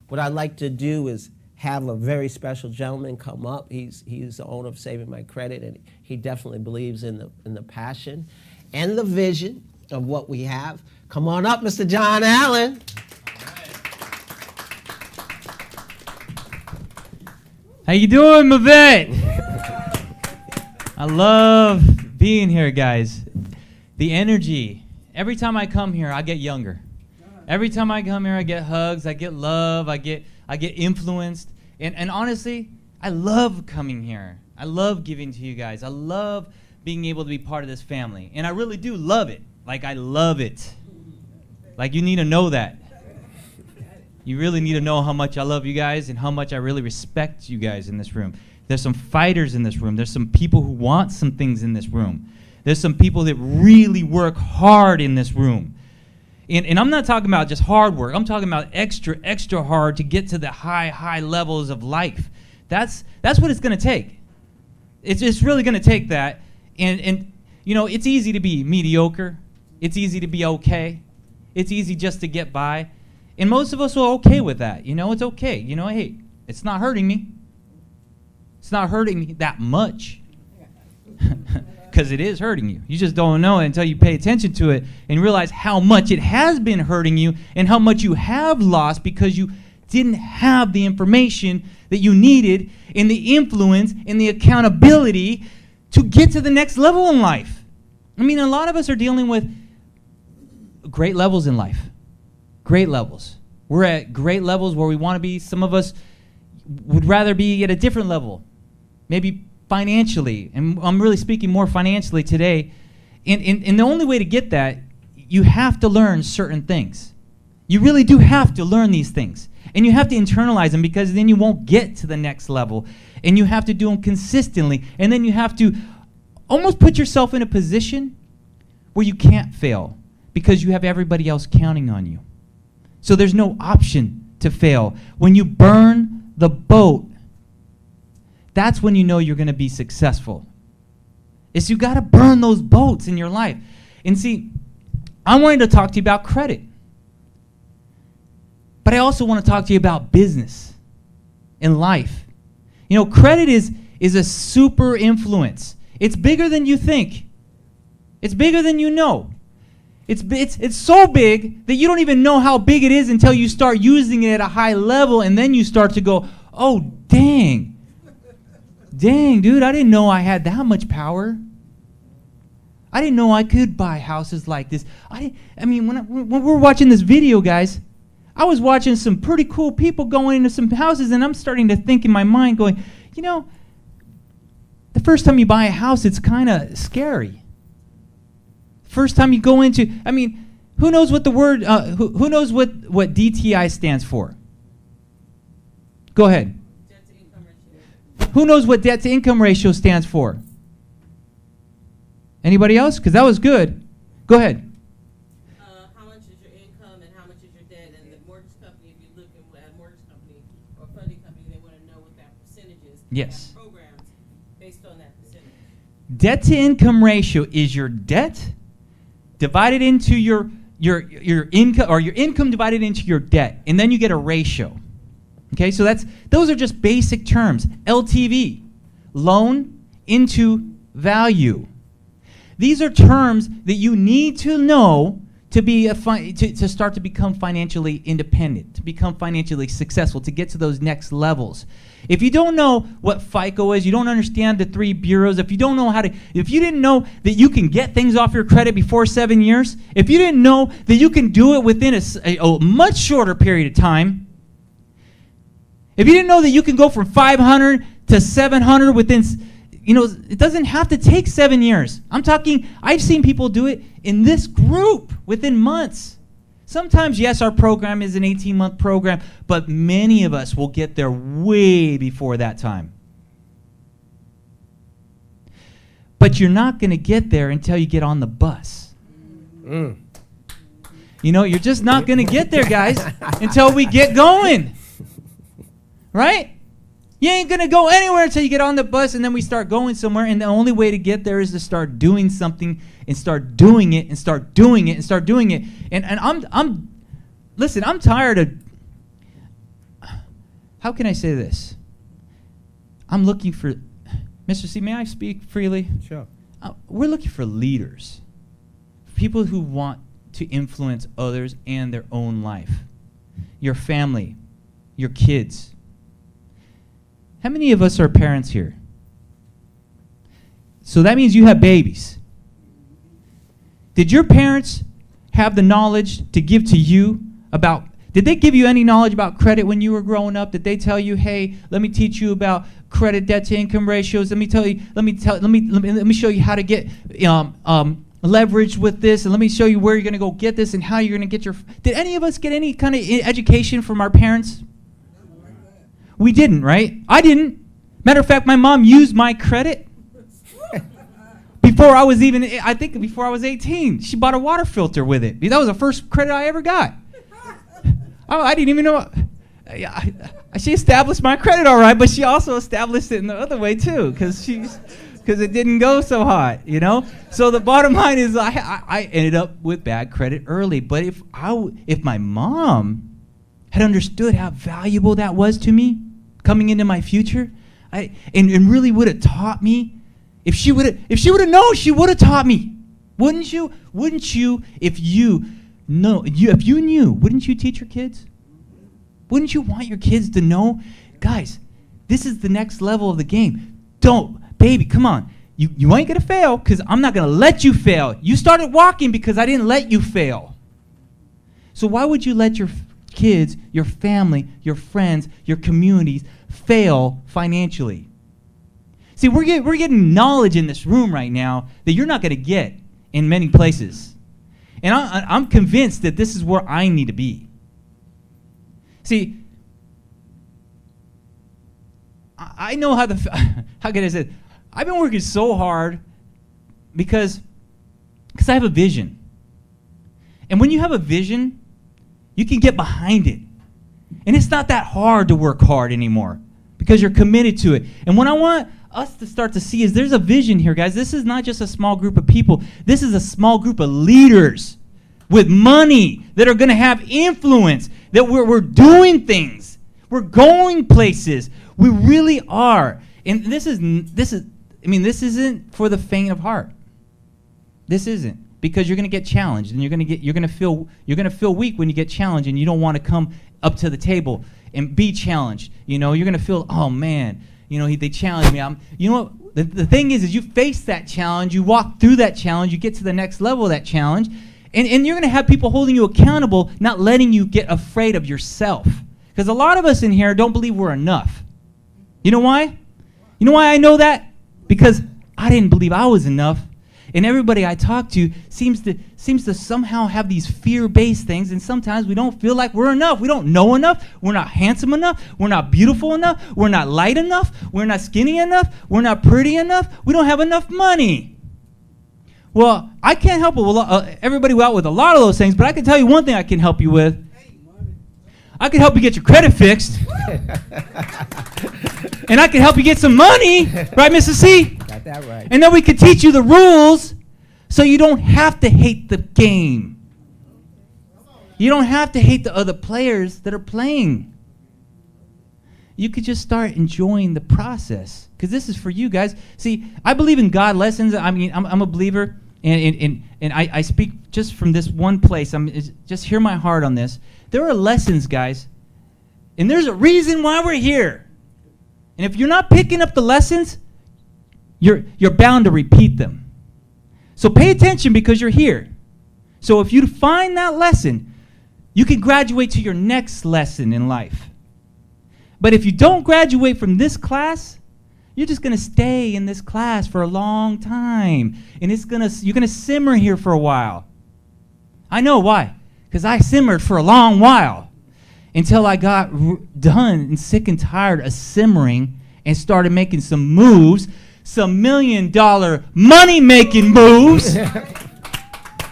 what I'd like to do is have a very special gentleman come up. He's the owner of Saving My Credit, and he definitely believes in the passion and the vision of what we have. Come on up, Mr. John Allen. How you doing, Mavette? I love being here, guys. The energy. Every time I come here, I get younger. Every time I come here, I get hugs, I get love, I get influenced. And honestly, I love coming here. I love giving to you guys. I love being able to be part of this family. And I really do love it. Like, I love it. Like, you need to know that. You really need to know how much I love you guys and how much I really respect you guys in this room. There's some fighters in this room. There's some people who want some things in this room. There's some people that really work hard in this room. And I'm not talking about just hard work. I'm talking about extra hard to get to the high levels of life. That's what it's going to take. It's really going to take that. And you know, it's easy to be mediocre. It's easy to be okay. It's easy just to get by. And most of us are okay with that. You know, it's okay. You know, hey, it's not hurting me. It's not hurting me that much. Because it is hurting you. You just don't know it until you pay attention to it and realize how much it has been hurting you and how much you have lost because you didn't have the information that you needed and the influence and the accountability to get to the next level in life. I mean, a lot of us are dealing with great levels in life. Great levels. We're at great levels where we want to be. Some of us would rather be at a different level. Maybe financially, and I'm really speaking more financially today, and the only way to get that, you have to learn certain things. You really do have to learn these things, and you have to internalize them because then you won't get to the next level, and you have to do them consistently, and then you have to almost put yourself in a position where you can't fail because you have everybody else counting on you. So there's no option to fail. When you burn the boat, that's when you know you're going to be successful. Is you got to burn those boats in your life. And see, I wanted to talk to you about credit. But I also want to talk to you about business and life. You know, credit is a super influence. It's bigger than you think. It's bigger than you know. It's so big that you don't even know how big it is until you start using it at a high level, and then you start to go, oh, dang. Dang, dude, I didn't know I had that much power. I didn't know I could buy houses like this. I mean, when we're watching this video, guys, I was watching some pretty cool people going into some houses, and I'm starting to think in my mind going, you know, the first time you buy a house, it's kind of scary. First time you go into, I mean, who knows what the word, who knows what DTI stands for? Go ahead. Debt to income ratio. Who knows what debt to income ratio stands for? Anybody else? Because that was good. Go ahead. How much is your income and how much is your debt? And the mortgage company, if you look at a mortgage company or funding company, they want to know what that percentage is. Yes. They have programs based on that percentage. Debt to income ratio is your debt divided into your income, or your income divided into your debt, and then you get a ratio. Okay, so those are just basic terms. LTV, loan into value. These are terms that you need to know to be to start to become financially independent, to become financially successful, to get to those next levels. If you don't know what FICO is, you don't understand the 3 bureaus, if you didn't know that you can get things off your credit before 7 years, if you didn't know that you can do it within a much shorter period of time, if you didn't know that you can go from 500 to 700 within, it doesn't have to take 7 years. I've seen people do it in this group within months. Sometimes, yes, our program is an 18-month program, but many of us will get there way before that time. But you're not going to get there until you get on the bus. You're just not going to get there, guys, until we get going. Right? You ain't going to go anywhere until you get on the bus, and then we start going somewhere, and the only way to get there is to start doing something and start doing it and start doing it and start doing it. And I'm tired of, how can I say this? I'm looking for, Mr. C, may I speak freely? Sure. We're looking for leaders, people who want to influence others and their own life, your family, your kids. How many of us are parents here? So that means you have babies. Did your parents have the knowledge to give to you about, did they give you any knowledge about credit when you were growing up? Did they tell you, hey, let me teach you about credit debt to income ratios? Let me show you how to get leverage with this, and let me show you where you're going to go get this and how you're going to get your. Did any of us get any kind of education from our parents? We didn't, right? I didn't. Matter of fact, my mom used my credit before I was even, I think before I was 18. She bought a water filter with it. That was the first credit I ever got. Oh, I didn't even know. She established my credit all right, but she also established it in the other way too, because it didn't go so hot, you know? So the bottom line is I ended up with bad credit early. But if my mom had understood how valuable that was to me coming into my future, and really would have taught me, if she would have known, she would have taught me. Wouldn't you? If you knew, wouldn't you teach your kids? Wouldn't you want your kids to know? Guys, this is the next level of the game. Baby, come on. You ain't going to fail because I'm not going to let you fail. You started walking because I didn't let you fail. So why would you let your kids, your family, your friends, your communities fail financially? See, we're getting knowledge in this room right now that you're not going to get in many places. And I'm convinced that this is where I need to be. See, I know how can I say it? I've been working so hard because I have a vision. And when you have a vision, you can get behind it. And it's not that hard to work hard anymore because you're committed to it. And what I want us to start to see is there's a vision here, guys. This is not just a small group of people. This is a small group of leaders with money that are going to have influence, that we're doing things. We're going places. We really are. And this isn't for the faint of heart. This isn't, because you're going to get challenged and you're going to feel weak when you get challenged, and you don't want to come up to the table and be challenged. You know, you're going to feel, oh man, you know, they challenged me. You know what? The thing is you face that challenge, you walk through that challenge, you get to the next level of that challenge, and you're going to have people holding you accountable, not letting you get afraid of yourself. Because a lot of us in here don't believe we're enough. You know why? You know why I know that? Because I didn't believe I was enough. And everybody I talk to seems to somehow have these fear-based things, and sometimes we don't feel like we're enough. We don't know enough. We're not handsome enough. We're not beautiful enough. We're not light enough. We're not skinny enough. We're not pretty enough. We don't have enough money. Well, I can't help everybody out with a lot of those things, but I can tell you one thing I can help you with. I can help you get your credit fixed. And I can help you get some money. Right, Mrs. C? Got that right. And then we can teach you the rules so you don't have to hate the game. You don't have to hate the other players that are playing. You could just start enjoying the process, because this is for you guys. See, I believe in God lessons. I mean, I'm a believer, and I speak just from this one place. Just hear my heart on this. There are lessons, guys, and there's a reason why we're here. And if you're not picking up the lessons, you're bound to repeat them. So pay attention, because you're here. So if you find that lesson, you can graduate to your next lesson in life. But if you don't graduate from this class, you're just going to stay in this class for a long time. And you're going to simmer here for a while. I know why. Because I simmered for a long while until I got done and sick and tired of simmering and started making some moves, some $1 million money-making moves.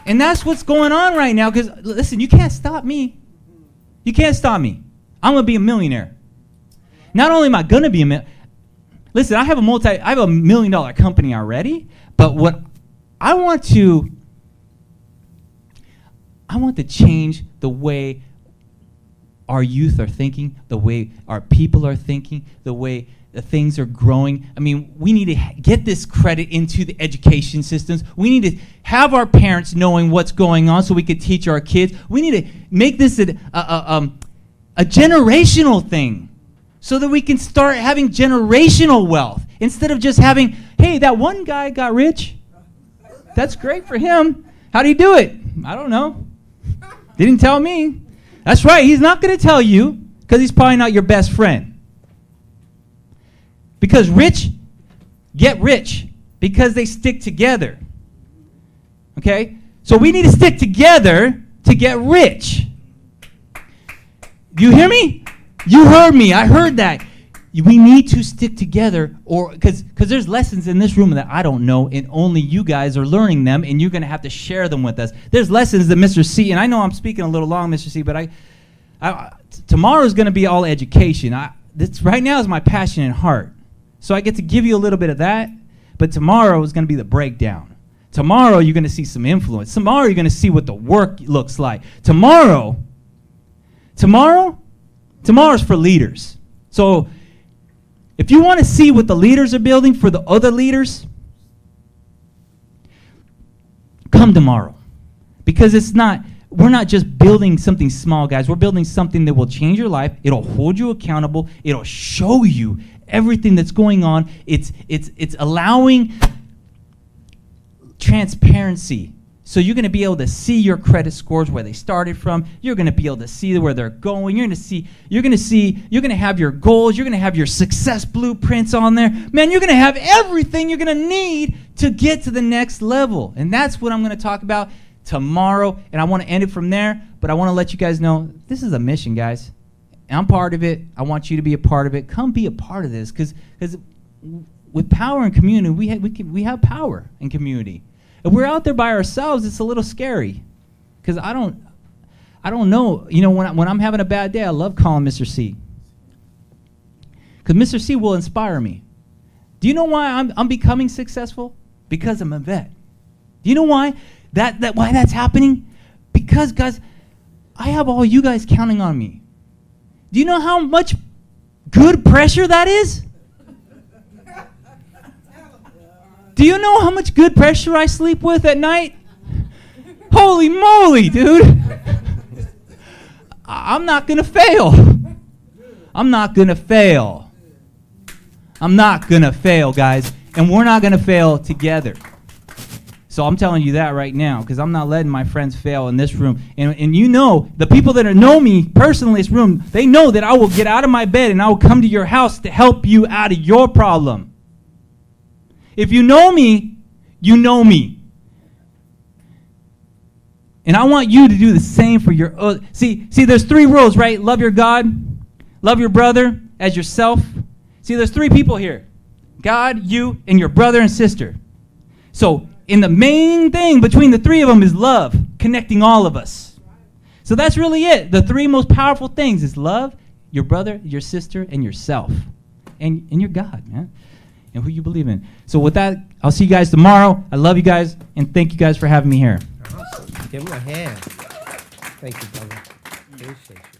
And that's what's going on right now. Because, listen, you can't stop me. You can't stop me. I'm going to be a millionaire. Not only am I going to be a millionaire. Listen, I have a $1 million company already, but what I want to change the way our youth are thinking, the way our people are thinking, the way the things are growing. I mean, we need to get this credit into the education systems. We need to have our parents knowing what's going on so we can teach our kids. We need to make this a generational thing so that we can start having generational wealth instead of just having, hey, that one guy got rich. That's great for him. How do you do it? I don't know. Didn't tell me. That's right. He's not going to tell you because he's probably not your best friend. Because rich get rich because they stick together. Okay? So we need to stick together to get rich. Do you hear me? You heard me. I heard that. We need to stick together, or because there's lessons in this room that I don't know, and only you guys are learning them, and you're going to have to share them with us. There's lessons that Mr. C, and I know I'm speaking a little long, Mr. C, but tomorrow is going to be all education. This right now is my passion and heart. So I get to give you a little bit of that, but tomorrow is going to be the breakdown. Tomorrow you're going to see some influence. Tomorrow you're going to see what the work looks like. Tomorrow's for leaders. So if you want to see what the leaders are building for the other leaders, come tomorrow. Because we're not just building something small, guys. We're building something that will change your life. It'll hold you accountable. It'll show you everything that's going on. It's allowing transparency. So you're going to be able to see your credit scores, where they started from. You're going to be able to see where they're going. You're going to have your goals. You're going to have your success blueprints on there. Man, you're going to have everything you're going to need to get to the next level. And that's what I'm going to talk about tomorrow. And I want to end it from there, but I want to let you guys know this is a mission, guys. I'm part of it. I want you to be a part of it. Come be a part of this, because with power in community, we have power in community. If we're out there by ourselves, it's a little scary, because I don't know. You know, when I'm having a bad day, I love calling Mr. C, because Mr. C will inspire me. Do you know why I'm becoming successful? Because I'm a vet. Do you know why why that's happening? Because, guys, I have all you guys counting on me. Do you know how much good pressure that is? Do you know how much good pressure I sleep with at night? Holy moly, dude. I'm not going to fail. I'm not going to fail. I'm not going to fail, guys. And we're not going to fail together. So I'm telling you that right now, because I'm not letting my friends fail in this room. And you know, the people that know me personally in this room, they know that I will get out of my bed and I will come to your house to help you out of your problem. If you know me, you know me. And I want you to do the same for your... See, there's 3 rules, right? Love your God, love your brother as yourself. See, there's 3 people here. God, you, and your brother and sister. So... and the main thing between the 3 of them is love, connecting all of us. So that's really it. The 3 most powerful things is love, your brother, your sister, and yourself. And your God, man. And who you believe in. So with that, I'll see you guys tomorrow. I love you guys, and thank you guys for having me here. Awesome. Give him a hand. Thank you, brother. Appreciate you.